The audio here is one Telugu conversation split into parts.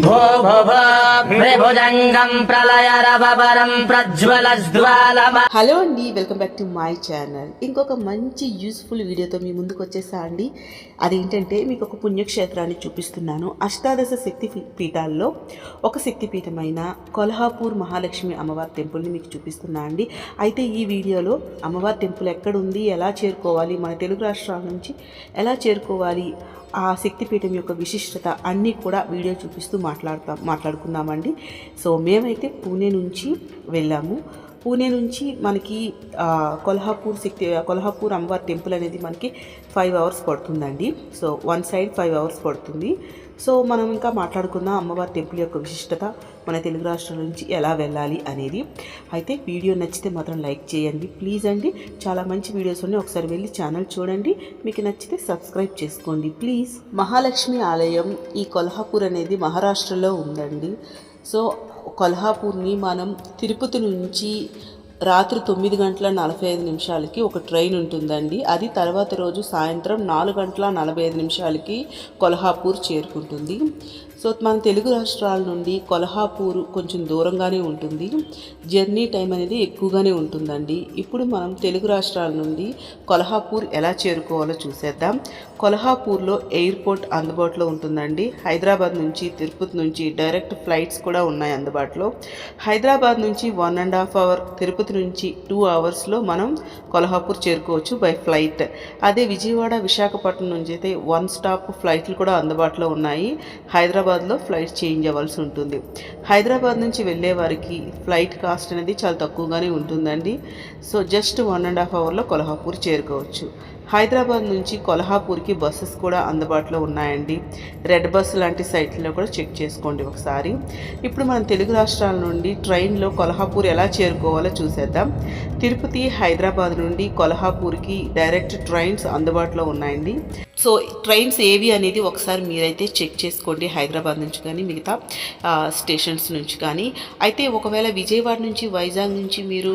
భో భో భో భుజంగం ప్రళయరవరం ప్రజ్వలజ్వాలమ. హలో అండి, welcome back to my channel. ఇంకొక మంచి యూస్ఫుల్ వీడియోతో మీ ముందుకు వచ్చేసా అండి. అదేంటంటే మీకు ఒక పుణ్యక్షేత్రాన్ని చూపిస్తున్నాను. అష్టాదశ శక్తి పీఠాల్లో ఒక శక్తిపీఠమైన కొల్హాపూర్ మహాలక్ష్మి అమ్మవారి టెంపుల్ని మీకు చూపిస్తున్నా అండి. అయితే ఈ వీడియోలో అమ్మవారి టెంపుల్ ఎక్కడుంది, ఎలా చేరుకోవాలి, మన తెలుగు రాష్ట్రాల నుంచి ఎలా చేరుకోవాలి, ఆ శక్తిపీఠం యొక్క విశిష్టత అన్నీ కూడా వీడియో చూపిస్తూ మాట్లాడుకుందామండి. సో మేమైతే పూణే నుంచి వెళ్ళాము. పూణే నుంచి మనకి కొల్హాపూర్ అమ్మవారి టెంపుల్ అనేది మనకి 5 hours పడుతుందండి. సో వన్ సైడ్ 5 hours పడుతుంది. సో మనం ఇంకా మాట్లాడుకుందాం అమ్మవారి టెంపుల్ యొక్క విశిష్టత, మన తెలుగు రాష్ట్రాల నుంచి ఎలా వెళ్ళాలి అనేది. అయితే వీడియో నచ్చితే మాత్రం లైక్ చేయండి ప్లీజ్ అండి. చాలా మంచి వీడియోస్ ఉన్నాయి, ఒకసారి వెళ్ళి ఛానల్ చూడండి. మీకు నచ్చితే సబ్స్క్రైబ్ చేసుకోండి ప్లీజ్. మహాలక్ష్మి ఆలయం ఈ కొల్హాపూర్ అనేది మహారాష్ట్రలో ఉందండి. సో కొల్హాపూర్ని మనం తిరుపతి నుంచి రాత్రి 9:45 ఒక ట్రైన్ ఉంటుందండి. అది తర్వాత రోజు సాయంత్రం 4:45 కొల్హాపూర్ చేరుకుంటుంది. సో మన తెలుగు రాష్ట్రాల నుండి కొల్హాపూర్ కొంచెం దూరంగానే ఉంటుంది. జర్నీ టైం అనేది ఎక్కువగానే ఉంటుందండి. ఇప్పుడు మనం తెలుగు రాష్ట్రాల నుండి కొల్హాపూర్ ఎలా చేరుకోవాలో చూసేద్దాం. కొల్హాపూర్లో ఎయిర్పోర్ట్ అందుబాటులో ఉంటుందండి. హైదరాబాద్ నుంచి, తిరుపతి నుంచి డైరెక్ట్ ఫ్లైట్స్ కూడా ఉన్నాయి అందుబాటులో. హైదరాబాద్ నుంచి 1.5 hour, తిరుపతి నుంచి 2 hours మనం కొల్హాపూర్ చేరుకోవచ్చు బై ఫ్లైట్. అదే విజయవాడ, విశాఖపట్నం నుంచి అయితే 1 stop ఫ్లైట్లు కూడా అందుబాటులో ఉన్నాయి. హైదరాబాద్లో ఫ్లైట్ చేంజ్ అవ్వాల్సి ఉంటుంది. హైదరాబాద్ నుంచి వెళ్ళే వారికి ఫ్లైట్ కాస్ట్ అనేది చాలా తక్కువగానే ఉంటుందండి. సో జస్ట్ 1.5 hourలో కొల్హాపూర్ చేరుకోవచ్చు. హైదరాబాద్ నుంచి కొల్హాపూర్కి బస్సెస్ కూడా అందుబాటులో ఉన్నాయండి. రెడ్ బస్ లాంటి సైట్లలో కూడా చెక్ చేసుకోండి ఒకసారి. ఇప్పుడు మనం తెలుగు రాష్ట్రాల నుండి ట్రైన్లో కొల్హాపూర్ ఎలా చేరుకోవాలో చూసేద్దాం. తిరుపతి, హైదరాబాద్ నుండి కొల్హాపూర్కి డైరెక్ట్ ట్రైన్స్ అందుబాటులో ఉన్నాయండి. సో ట్రైన్స్ ఏవి అనేది ఒకసారి మీరైతే చెక్ చేసుకోండి, హైదరాబాద్ నుంచి కానీ మిగతా స్టేషన్స్ నుంచి కానీ. అయితే ఒకవేళ విజయవాడ నుంచి, వైజాగ్ నుంచి మీరు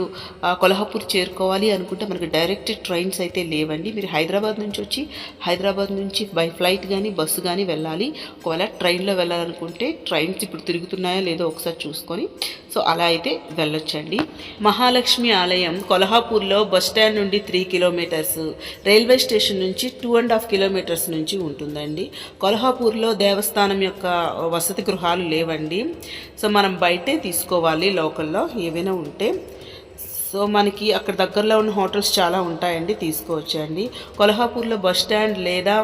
కొల్హాపూర్ చేరుకోవాలి అనుకుంటే మనకి డైరెక్ట్ ట్రైన్స్ అయితే లేవండి. మీరు హైదరాబాద్ నుంచి వచ్చి హైదరాబాద్ నుంచి బై ఫ్లైట్ కానీ బస్సు కానీ వెళ్ళాలి. ఒకవేళ ట్రైన్లో వెళ్ళాలనుకుంటే ట్రైన్స్ ఇప్పుడు తిరుగుతున్నాయో లేదో ఒకసారి చూసుకొని సో అలా అయితే వెళ్ళొచ్చండి. మహాలక్ష్మి ఆలయం కొల్హాపూర్లో బస్ స్టాండ్ నుండి 3 kilometers, రైల్వే స్టేషన్ నుంచి 2.5 kilometers నుంచి ఉంటుందండి. కొల్హాపూర్లో దేవస్థానం యొక్క వసతి గృహాలు లేవండి. సో మనం బయటే తీసుకోవాలి లోకల్లో ఏవైనా ఉంటే. సో మనకి అక్కడ దగ్గరలో ఉన్న హోటల్స్ చాలా ఉంటాయండి, తీసుకోవచ్చండి. కొల్హాపూర్లో బస్ స్టాండ్ లేదా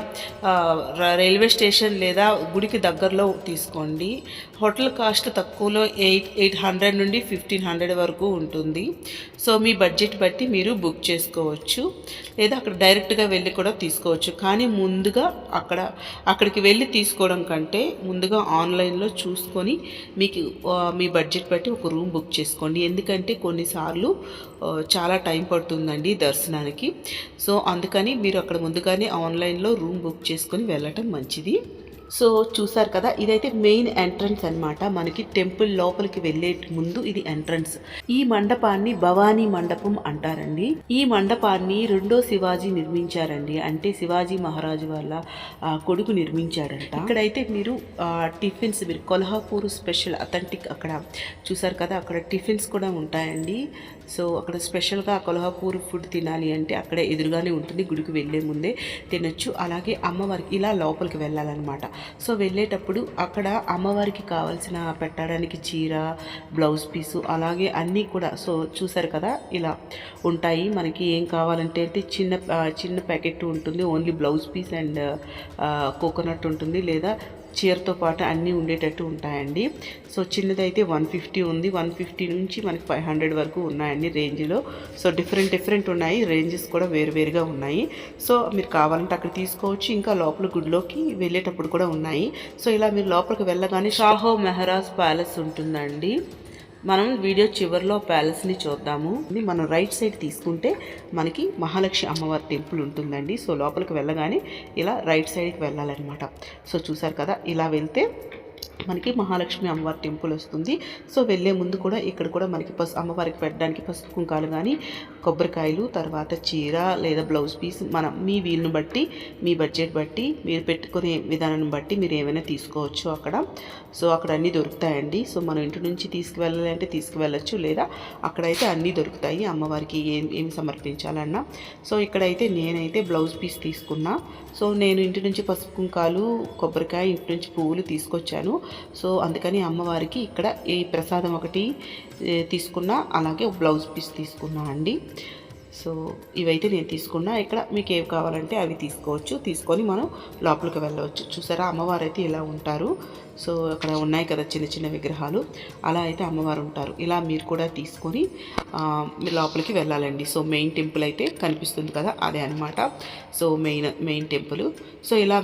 రైల్వే స్టేషన్ లేదా గుడికి దగ్గరలో తీసుకోండి. హోటల్ కాస్ట్ తక్కువలో 800 నుండి 1500 వరకు ఉంటుంది. సో మీ బడ్జెట్ బట్టి మీరు బుక్ చేసుకోవచ్చు, లేదా అక్కడ డైరెక్ట్గా వెళ్ళి కూడా తీసుకోవచ్చు. కానీ ముందుగా అక్కడికి వెళ్ళి తీసుకోవడం కంటే ముందుగా ఆన్లైన్లో చూసుకొని మీకు మీ బడ్జెట్ బట్టి ఒక రూమ్ బుక్ చేసుకోండి. ఎందుకంటే కొన్నిసార్లు చాలా టైం పడుతుందండి దర్శనానికి. సో అందుకని మీరు అక్కడ ముందుగానే ఆన్లైన్లో రూమ్ బుక్ చేసుకొని వెళ్ళటం మంచిది. సో చూసారు కదా, ఇదైతే మెయిన్ ఎంట్రన్స్ అన్నమాట. మనకి టెంపుల్ లోపలికి వెళ్ళే ముందు ఇది ఎంట్రన్స్. ఈ మండపాన్ని భవానీ మండపం అంటారండి. ఈ మండపాన్ని 2వ శివాజీ నిర్మించారండి. అంటే శివాజీ మహారాజు వాళ్ళ కొడుకు నిర్మించాడంట. ఇక్కడైతే మీరు టిఫిన్స్, మీరు కొల్హాపూర్ స్పెషల్ అథెంటిక్ అక్కడ చూసారు కదా, అక్కడ టిఫిన్స్ కూడా ఉంటాయండి. సో అక్కడ స్పెషల్గా కొల్హాపూర్ ఫుడ్ తినాలి అంటే అక్కడ ఎదురుగానే ఉంటుంది, గుడికి వెళ్ళే ముందే తినొచ్చు. అలాగే అమ్మవారికి ఇలా లోపలికి వెళ్ళాలన్నమాట. సో వెళ్ళేటప్పుడు అక్కడ అమ్మవారికి కావాల్సిన పెట్టడానికి చీర, బ్లౌజ్ పీసు అలాగే అన్నీ కూడా సో చూసారు కదా ఇలా ఉంటాయి. మనకి ఏం కావాలంటే అయితే చిన్న ప్యాకెట్ ఉంటుంది, only blouse piece and coconut ఉంటుంది, లేదా చీరతో పాటు అన్నీ ఉండేటట్టు ఉంటాయండి. సో చిన్నదైతే 150 ఉంది, 150 నుంచి మనకి 500 వరకు ఉన్నాయండి రేంజ్లో. సో డిఫరెంట్ ఉన్నాయి, రేంజెస్ కూడా వేరువేరుగా ఉన్నాయి. సో మీరు కావాలంటే అక్కడ తీసుకోవచ్చు. ఇంకా లోపల గుడిలోకి వెళ్ళేటప్పుడు కూడా ఉన్నాయి. సో ఇలా మీరు లోపలికి వెళ్ళగానే షాహో మెహరాజ్ ప్యాలెస్ ఉంటుందండి. మనం వీడియో చివరిలో ప్యాలెస్ని చూద్దాము. మనం రైట్ సైడ్ తీసుకుంటే మనకి మహాలక్ష్మి అమ్మవారి టెంపుల్ ఉంటుందండి. సో లోపలికి వెళ్ళగానే ఇలా రైట్ సైడ్కి వెళ్ళాలన్నమాట. సో చూసారు కదా, ఇలా వెళ్తే మనకి మహాలక్ష్మి అమ్మవారి టెంపుల్ వస్తుంది. సో వెళ్ళే ముందు కూడా ఇక్కడ కూడా మనకి అమ్మవారికి పెట్టడానికి పసుపు కుంకాలు కానీ, కొబ్బరికాయలు, తర్వాత చీర లేదా బ్లౌజ్ పీస్ మీ వీలుని బట్టి, మీ బడ్జెట్ బట్టి, మీరు పెట్టుకునే విధానాన్ని బట్టి మీరు ఏమైనా తీసుకోవచ్చు అక్కడ. సో అక్కడ అన్నీ దొరుకుతాయండి. సో మనం ఇంటి నుంచి తీసుకువెళ్ళాలంటే తీసుకువెళ్ళచ్చు, లేదా అక్కడైతే అన్నీ దొరుకుతాయి అమ్మవారికి ఏమి సమర్పించాలన్నా. సో ఇక్కడైతే నేనైతే బ్లౌజ్ పీస్ తీసుకున్నా. సో నేను ఇంటి నుంచి పసుపు కుంకాలు, కొబ్బరికాయ, ఇంటి నుంచి పువ్వులు తీసుకొచ్చాను. సో అందుకని అమ్మవారికి ఇక్కడ ఈ ప్రసాదం ఒకటి తీసుకున్నా, అలాగే బ్లౌజ్ పీస్ తీసుకున్నా అండి. సో ఇవైతే నేను తీసుకున్నా. ఇక్కడ మీకు ఏవి కావాలంటే అవి తీసుకోవచ్చు, తీసుకొని మనం లోపలికి వెళ్ళవచ్చు. చూసారా అమ్మవారు అయితే ఇలా ఉంటారు. సో అక్కడ ఉన్నాయి కదా చిన్న చిన్న విగ్రహాలు, అలా అయితే అమ్మవారు ఉంటారు. ఇలా మీరు కూడా తీసుకొని లోపలికి వెళ్ళాలండి. సో మెయిన్ టెంపుల్ అయితే కనిపిస్తుంది కదా, అదే అనమాట. So main temple. సో ఇలా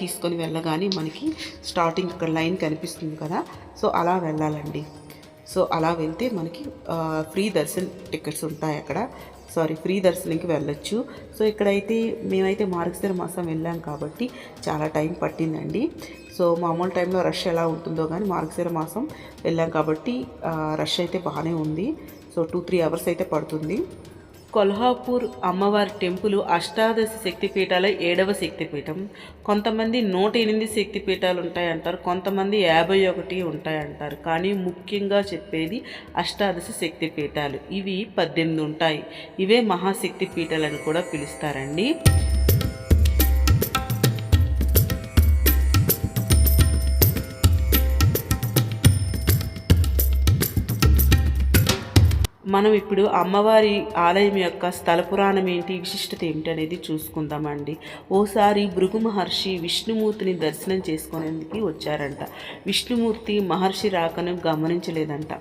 తీసుకొని వెళ్ళగానే మనకి స్టార్టింగ్ ఇక్కడ లైన్ కనిపిస్తుంది కదా, సో అలా వెళ్ళాలండి. సో అలా వెళ్తే మనకి ఫ్రీ దర్శన్ టికెట్స్ ఉంటాయి అక్కడ. ఫ్రీ దర్శనంకి వెళ్ళొచ్చు. సో ఇక్కడైతే మేమైతే మార్గశిర మాసం వెళ్ళాం కాబట్టి చాలా టైం పట్టిందండి. సో మామూలు టైంలో రష్ ఎలా ఉంటుందో కానీ మార్గశిర మాసం వెళ్ళాం కాబట్టి రష్ అయితే బాగానే ఉంది. సో 2-3 అవర్స్ అయితే పడుతుంది. కొల్హాపూర్ అమ్మవారి టెంపుల్ అష్టాదశ శక్తిపీఠాల 7వ శక్తిపీఠం. కొంతమంది 108 శక్తిపీఠాలు ఉంటాయంటారు, కొంతమంది 51 ఉంటాయంటారు. కానీ ముఖ్యంగా చెప్పేది అష్టాదశ శక్తిపీఠాలు. ఇవి 18 ఉంటాయి. ఇవే మహాశక్తిపీఠాలని కూడా పిలుస్తారండి. మనం ఇప్పుడు అమ్మవారి ఆలయం యొక్క స్థల పురాణం ఏంటి, విశిష్టత ఏమిటి అనేది చూసుకుందామండి. ఓసారి భృగు మహర్షి విష్ణుమూర్తిని దర్శనం చేసుకునేందుకు వచ్చారంట. విష్ణుమూర్తి మహర్షి రాకను గమనించలేదంట.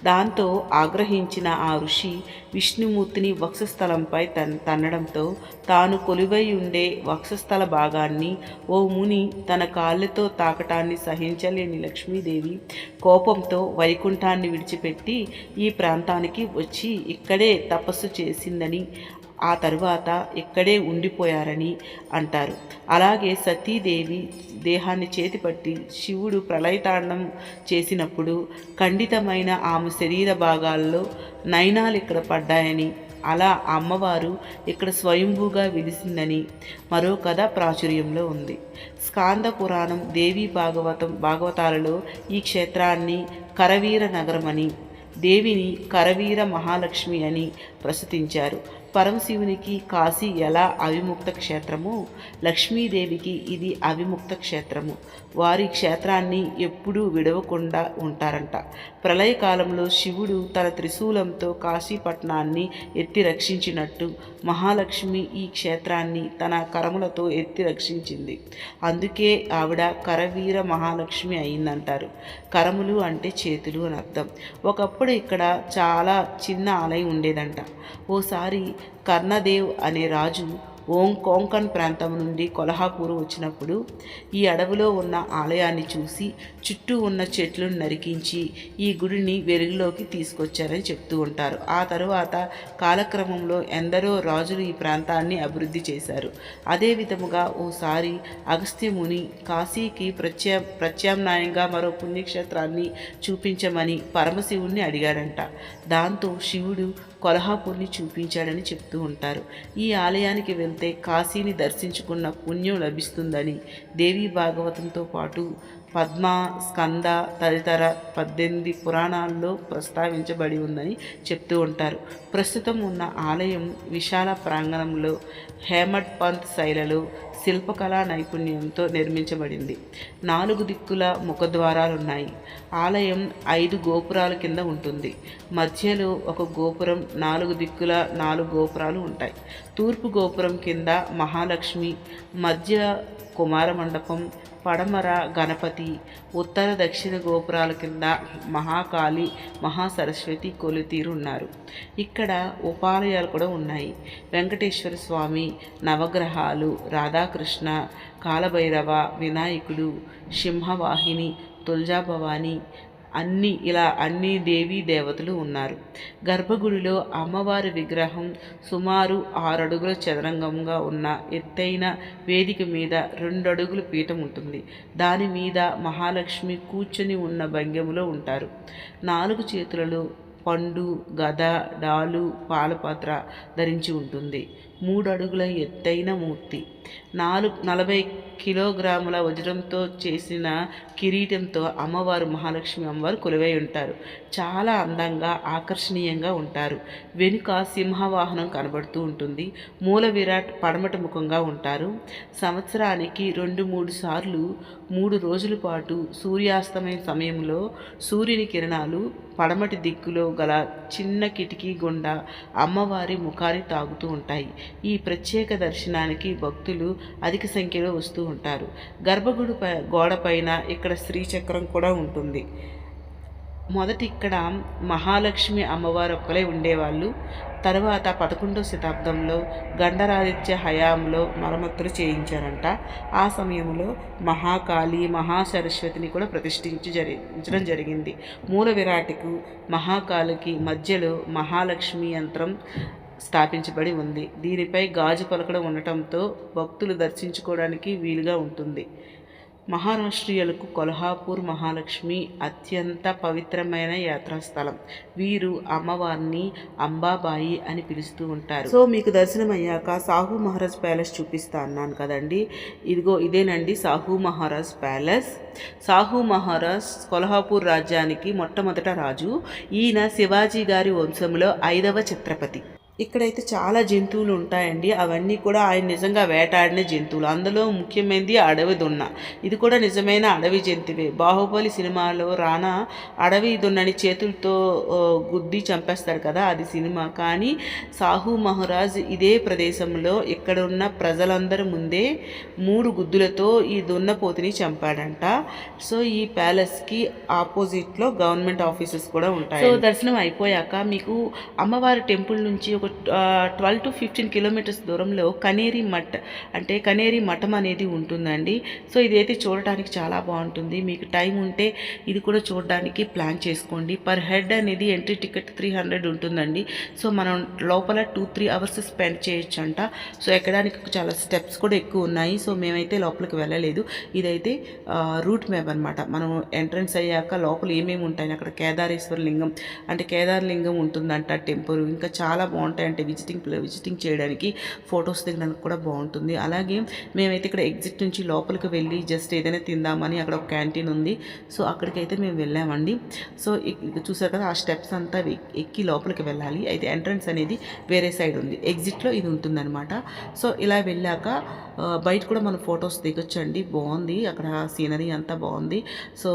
దాంతో ఆగ్రహించిన ఆ ఋషి విష్ణుమూర్తిని వక్షస్థలంపై తన్నడంతో తాను కొలువై ఉండే వక్షస్థల భాగాన్ని ఓ ముని తన కాళ్ళతో తాకటాన్ని సహించలేని లక్ష్మీదేవి కోపంతో వైకుంఠాన్ని విడిచిపెట్టి ఈ ప్రాంతానికి వచ్చి ఇక్కడే తపస్సు చేసిందని, ఆ తరువాత ఇక్కడే ఉండిపోయారని అంటారు. అలాగే సతీదేవి దేహాన్ని చేతిపట్టి శివుడు ప్రళయతాండం చేసినప్పుడు ఖండితమైన ఆమె శరీర భాగాల్లో నయనాలు ఇక్కడ పడ్డాయని, అలా అమ్మవారు ఇక్కడ స్వయంభూగా వెలిసిందని మరో కథ ప్రాచుర్యంలో ఉంది. స్కాంద పురాణం, దేవీ భాగవతాలలో ఈ క్షేత్రాన్ని కరవీర నగరమని, దేవిని కరవీర మహాలక్ష్మి అని ప్రస్తుతించారు. పరమశివునికి కాశీ ఎలా అవిముక్త క్షేత్రమో లక్ష్మీదేవికి ఇది అవిముక్త క్షేత్రము. వారి క్షేత్రాన్ని ఎప్పుడూ విడవకుండా ఉంటారంట. ప్రళయకాలంలో శివుడు తన త్రిశూలంతో కాశీపట్నాన్ని ఎత్తి రక్షించినట్టు మహాలక్ష్మి ఈ క్షేత్రాన్ని తన కరములతో ఎత్తి రక్షించింది. అందుకే ఆవిడ కరవీర మహాలక్ష్మి అయిందంటారు. కరములు అంటే చేతులు అని అర్థం. ఒకప్పుడు ఇక్కడ చాలా చిన్న ఆలయం ఉండేదంట. ఓసారి కర్ణదేవ్ అనే రాజు కోంకణ్ ప్రాంతం నుండి కొల్హాపూర్ వచ్చినప్పుడు ఈ అడవిలో ఉన్న ఆలయాన్ని చూసి చుట్టూ ఉన్న చెట్లను నరికించి ఈ గుడిని వెలుగులోకి తీసుకొచ్చారని చెప్తూ ఉంటారు. ఆ తరువాత కాలక్రమంలో ఎందరో రాజులు ఈ ప్రాంతాన్ని అభివృద్ధి చేశారు. అదే విధముగా ఓసారి అగస్త్యముని కాశీకి ప్రత్యామ్నాయంగా మరో పుణ్యక్షేత్రాన్ని చూపించమని పరమశివుణ్ణి అడిగారంట. దాంతో శివుడు కొల్హాపూర్ని చూపించాడని చెప్తూ ఉంటారు. ఈ ఆలయానికి వెళ్తే కాశీని దర్శించుకున్న పుణ్యం లభిస్తుందని దేవీ భాగవతంతో పాటు పద్మ, స్కంద తదితర 18 పురాణాల్లో ప్రస్తావించబడి ఉందని చెప్తూ ఉంటారు. ప్రస్తుతం ఉన్న ఆలయం విశాల ప్రాంగణంలో హేమడ్ పంత్ శైలిలో శిల్పకళా నైపుణ్యంతో నిర్మించబడింది. 4 దిక్కుల ముఖద్వారాలున్నాయి. ఆలయం 5 గోపురాల కింద ఉంటుంది. మధ్యలో ఒక గోపురం, 4 దిక్కుల 4 గోపురాలు ఉంటాయి. తూర్పు గోపురం కింద మహాలక్ష్మి, మధ్య కుమార మండపం, పడమర గణపతి, ఉత్తర దక్షిణ గోపురాల కింద మహాకాళి, మహాసరస్వతి కొలుతీరు ఉన్నారు. ఇక్కడ ఉపాలయాలు కూడా ఉన్నాయి. వెంకటేశ్వర స్వామి, నవగ్రహాలు, రాధాకృష్ణ, కాలభైరవ, వినాయకుడు, సింహవాహిని, తుల్జాభవాని అన్ని దేవీ దేవతలు ఉన్నారు. గర్భగుడిలో అమ్మవారి విగ్రహం సుమారు 6 అడుగుల చదరంగంగా ఉన్న ఎత్తైన వేదిక మీద 2 అడుగుల పీఠం ఉంటుంది. దాని మీద మహాలక్ష్మి కూర్చొని ఉన్న భంగిమలో ఉంటారు. 4 చేతులలో పండు, గద, డాలు, పాలపాత్ర ధరించి ఉంటుంది. 3 అడుగుల ఎత్తైన మూర్తి. 40 కిలోగ్రాముల వజ్రంతో చేసిన కిరీటంతో అమ్మవారు మహాలక్ష్మి అమ్మవారు కొలువై ఉంటారు. చాలా అందంగా ఆకర్షణీయంగా ఉంటారు. వెనుక సింహవాహనం కనబడుతూ ఉంటుంది. మూల విరాట్ పడమట ముఖంగా ఉంటారు. సంవత్సరానికి 2-3 సార్లు 3 రోజుల పాటు సూర్యాస్తమయ సమయంలో సూర్యుని కిరణాలు పడమటి దిక్కులో గల చిన్న కిటికీ గుండా అమ్మవారి ముఖాన్ని తాగుతూ ఉంటాయి. ఈ ప్రత్యేక దర్శనానికి భక్తులు అధిక సంఖ్యలో వస్తూ ఉంటారు. గర్భగుడి గోడపైన ఇక్కడ శ్రీచక్రం కూడా ఉంటుంది. మొదటి ఇక్కడ మహాలక్ష్మి అమ్మవారు ఒక్కలే ఉండేవాళ్ళు. తర్వాత 11వ శతాబ్దంలో గండరాదిత్య హయాంలో మరమ్మతులు చేయించారంట. ఆ సమయంలో మహాకాళి, మహాసరస్వతిని కూడా ప్రతిష్ఠించడం జరిగింది. మూల విరాట్కు మహాకాళికి మధ్యలో మహాలక్ష్మి యంత్రం స్థాపించబడి ఉంది. దీనిపై గాజు పలకడం ఉండటంతో భక్తులు దర్శించుకోవడానికి వీలుగా ఉంటుంది. మహారాష్ట్రీయులకు కొల్హాపూర్ మహాలక్ష్మి అత్యంత పవిత్రమైన యాత్రాస్థలం. వీరు అమ్మవారిని అంబాబాయి అని పిలుస్తూ ఉంటారు. సో మీకు దర్శనం అయ్యాక సాహు మహారాజ్ ప్యాలెస్ చూపిస్తా అన్నాను కదండి. ఇదేనండి సాహు మహారాజ్ ప్యాలెస్. సాహు మహారాజ్ కొల్హాపూర్ రాజ్యానికి మొట్టమొదట రాజు. ఈయన శివాజీ గారి వంశంలో 5వ ఛత్రపతి. ఇక్కడైతే చాలా జంతువులు ఉంటాయండి. అవన్నీ కూడా ఆయన నిజంగా వేటాడిన జంతువులు. అందులో ముఖ్యమైనది అడవి దున్న. ఇది కూడా నిజమైన అడవి జంతువే. బాహుబలి సినిమాలో రానా అడవి దున్నని చేతులతో గుద్ది చంపేస్తాడు కదా, అది సినిమా. కానీ సాహు మహారాజ్ ఇదే ప్రదేశంలో ఇక్కడ ఉన్న ప్రజలందరి ముందే 3 గుద్దులతో ఈ దున్నపోతుని చంపాడంట. సో ఈ ప్యాలెస్కి ఆపోజిట్లో గవర్నమెంట్ ఆఫీసెస్ కూడా ఉంటాయి. సో దర్శనం అయిపోయాక మీకు అమ్మవారి టెంపుల్ నుంచి ఒక 12 to 15 కిలోమీటర్స్ దూరంలో కనేరి మఠం అనేది ఉంటుందండి. సో ఇదైతే చూడటానికి చాలా బాగుంటుంది. మీకు టైం ఉంటే ఇది కూడా చూడడానికి ప్లాన్ చేసుకోండి. పర్ హెడ్ అనేది ఎంట్రీ టికెట్ 300 ఉంటుందండి. సో మనం లోపల 2-3 అవర్స్ స్పెండ్ చేయొచ్చు అంట. సో ఎక్కడానికి చాలా స్టెప్స్ కూడా ఎక్కువ ఉన్నాయి. సో మేమైతే లోపలికి వెళ్ళలేదు. ఇదైతే రూట్ మ్యాప్ అనమాట. మనం ఎంట్రన్స్ అయ్యాక లోపల ఏమేమి ఉంటాయి, అక్కడ కేదారేశ్వర లింగం అంటే కేదారలింగం ఉంటుందంట టెంపుల్. ఇంకా చాలా బాగుంటాయి. అంటే విజిటింగ్ చేయడానికి, ఫొటోస్ దిగడానికి కూడా బాగుంటుంది. అలాగే మేమైతే ఇక్కడ ఎగ్జిట్ నుంచి లోపలికి వెళ్ళి జస్ట్ ఏదైనా తిందామని అక్కడ ఒక క్యాంటీన్ ఉంది. సో అక్కడికైతే మేము వెళ్ళామండి. సో చూసారు కదా, ఆ స్టెప్స్ అంతా ఎక్కి లోపలికి వెళ్ళాలి. అయితే ఎంట్రన్స్ అనేది వేరే సైడ్ ఉంది, ఎగ్జిట్లో ఇది ఉంటుందన్నమాట. సో ఇలా వెళ్ళాక బయట కూడా మనం ఫొటోస్ దిగొచ్చండి. బాగుంది, అక్కడ సీనరీ అంతా బాగుంది. సో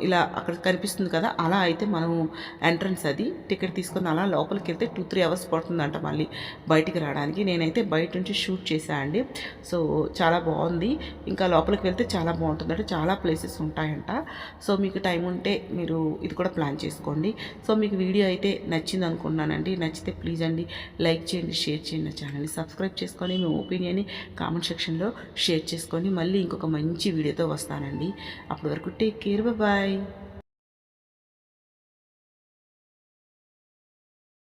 ఇలా అక్కడ కనిపిస్తుంది కదా, అలా అయితే మనం ఎంట్రన్స్ అది టికెట్ తీసుకొని అలా లోపలికి వెళ్తే 2-3 అవర్స్ పడుతుందంట మళ్ళీ బయటికి రావడానికి. నేనైతే బయట నుంచి షూట్ చేశాను అండి. సో చాలా బాగుంది. ఇంకా లోపలికి వెళ్తే చాలా బాగుంటుందంటే చాలా ప్లేసెస్ ఉంటాయంట. సో మీకు టైం ఉంటే మీరు ఇది కూడా ప్లాన్ చేసుకోండి. సో మీకు వీడియో అయితే నచ్చింది అనుకుంటున్నానండి. నచ్చితే ప్లీజ్ అండి లైక్ చేయండి, షేర్ చేయండి, నా ఛానల్ని సబ్స్క్రైబ్ చేసుకొని మీ ఒపీనియన్ని కామెంట్ సెక్షన్లో షేర్ చేసుకోండి. మళ్ళీ ఇంకొక మంచి వీడియోతో వస్తానండి. అప్పటి వరకు టేక్ కేర్, బాయ్.